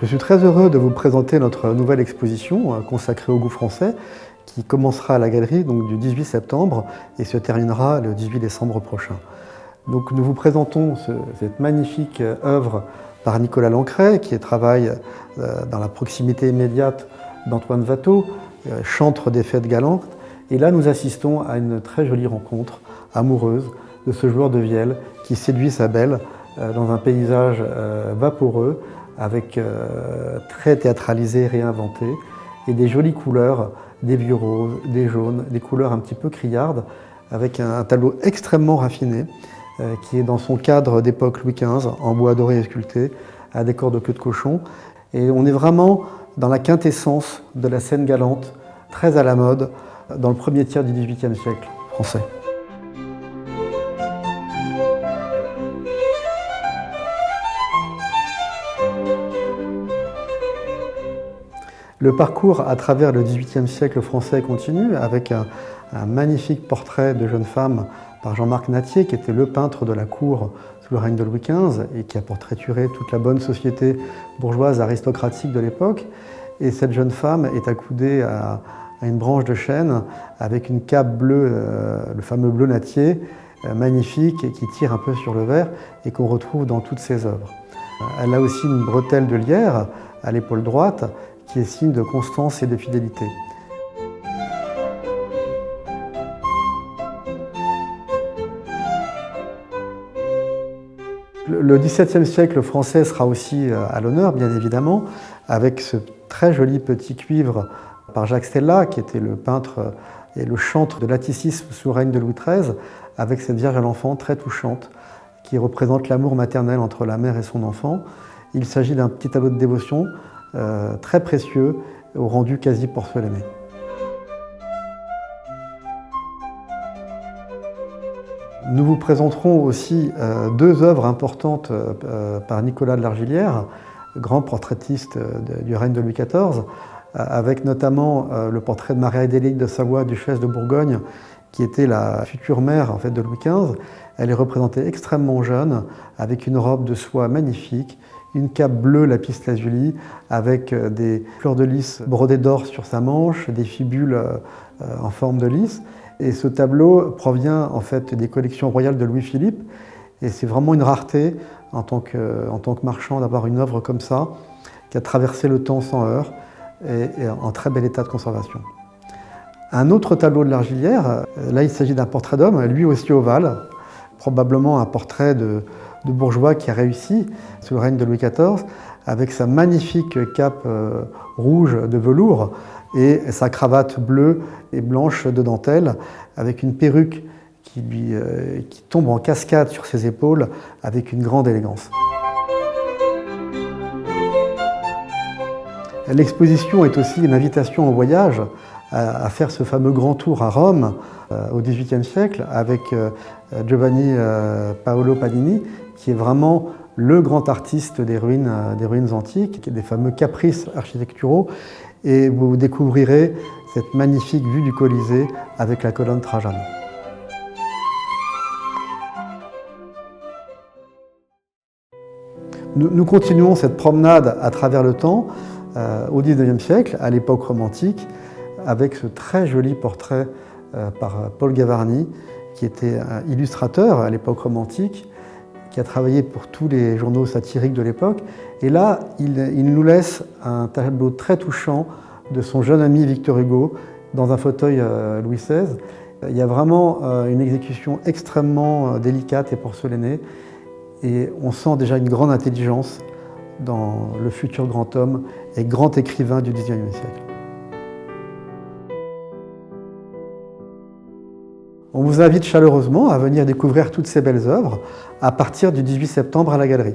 Je suis très heureux de vous présenter notre nouvelle exposition consacrée au goût français qui commencera à la galerie donc, du 18 septembre et se terminera le 18 décembre prochain. Donc, nous vous présentons cette magnifique œuvre par Nicolas Lancret qui travaille dans la proximité immédiate d'Antoine Watteau, chantre des fêtes galantes. Et là, nous assistons à une très jolie rencontre amoureuse de ce joueur de vielle qui séduit sa belle dans un paysage vaporeux avec très théâtralisé, réinventé, et des jolies couleurs, des vieux roses, des jaunes, des couleurs un petit peu criardes, avec un tableau extrêmement raffiné qui est dans son cadre d'époque Louis XV, en bois doré et sculpté, à décor de queue de cochon. Et on est vraiment dans la quintessence de la scène galante, très à la mode, dans le premier tiers du XVIIIe siècle français. Le parcours à travers le XVIIIe siècle français continue avec un magnifique portrait de jeune femme par Jean-Marc Nattier, qui était le peintre de la cour sous le règne de Louis XV et qui a portraituré toute la bonne société bourgeoise aristocratique de l'époque. Et cette jeune femme est accoudée à une branche de chêne avec une cape bleue, le fameux bleu Nattier, magnifique et qui tire un peu sur le vert et qu'on retrouve dans toutes ses œuvres. Elle a aussi une bretelle de lierre à l'épaule droite qui est signe de constance et de fidélité. Le XVIIe siècle français sera aussi à l'honneur, bien évidemment, avec ce très joli petit cuivre par Jacques Stella, qui était le peintre et le chantre de l'atticisme sous le règne de Louis XIII, avec cette Vierge à l'enfant très touchante, qui représente l'amour maternel entre la mère et son enfant. Il s'agit d'un petit tableau de dévotion très précieux, au rendu quasi porcelané. Nous vous présenterons aussi deux œuvres importantes par Nicolas de Largillière, grand portraitiste du règne de Louis XIV, avec notamment le portrait de Marie-Adélaïde de Savoie, duchesse de Bourgogne, qui était la future mère en fait, de Louis XV. Elle est représentée extrêmement jeune, avec une robe de soie magnifique, une cape bleue lapis-lazuli avec des fleurs de lys brodées d'or sur sa manche, des fibules en forme de lys. Et ce tableau provient en fait des collections royales de Louis-Philippe. Et c'est vraiment une rareté en tant que marchand d'avoir une œuvre comme ça, qui a traversé le temps sans heurts et en très bel état de conservation. Un autre tableau de Largillière, là il s'agit d'un portrait d'homme, lui aussi ovale, probablement un portrait de bourgeois qui a réussi sous le règne de Louis XIV, avec sa magnifique cape rouge de velours et sa cravate bleue et blanche de dentelle, avec une perruque qui tombe en cascade sur ses épaules avec une grande élégance. L'exposition est aussi une invitation au voyage, à faire ce fameux grand tour à Rome au XVIIIe siècle avec Giovanni Paolo Panini, qui est vraiment le grand artiste des ruines antiques, des fameux caprices architecturaux, et vous découvrirez cette magnifique vue du Colisée avec la colonne Trajane. Nous continuons cette promenade à travers le temps au XIXe siècle, à l'époque romantique, avec ce très joli portrait par Paul Gavarni, qui était un illustrateur à l'époque romantique, qui a travaillé pour tous les journaux satiriques de l'époque. Et là, il nous laisse un tableau très touchant de son jeune ami Victor Hugo dans un fauteuil Louis XVI. Il y a vraiment une exécution extrêmement délicate et porcelainée. Et on sent déjà une grande intelligence dans le futur grand homme et grand écrivain du XIXe siècle. On vous invite chaleureusement à venir découvrir toutes ces belles œuvres à partir du 18 septembre à la galerie.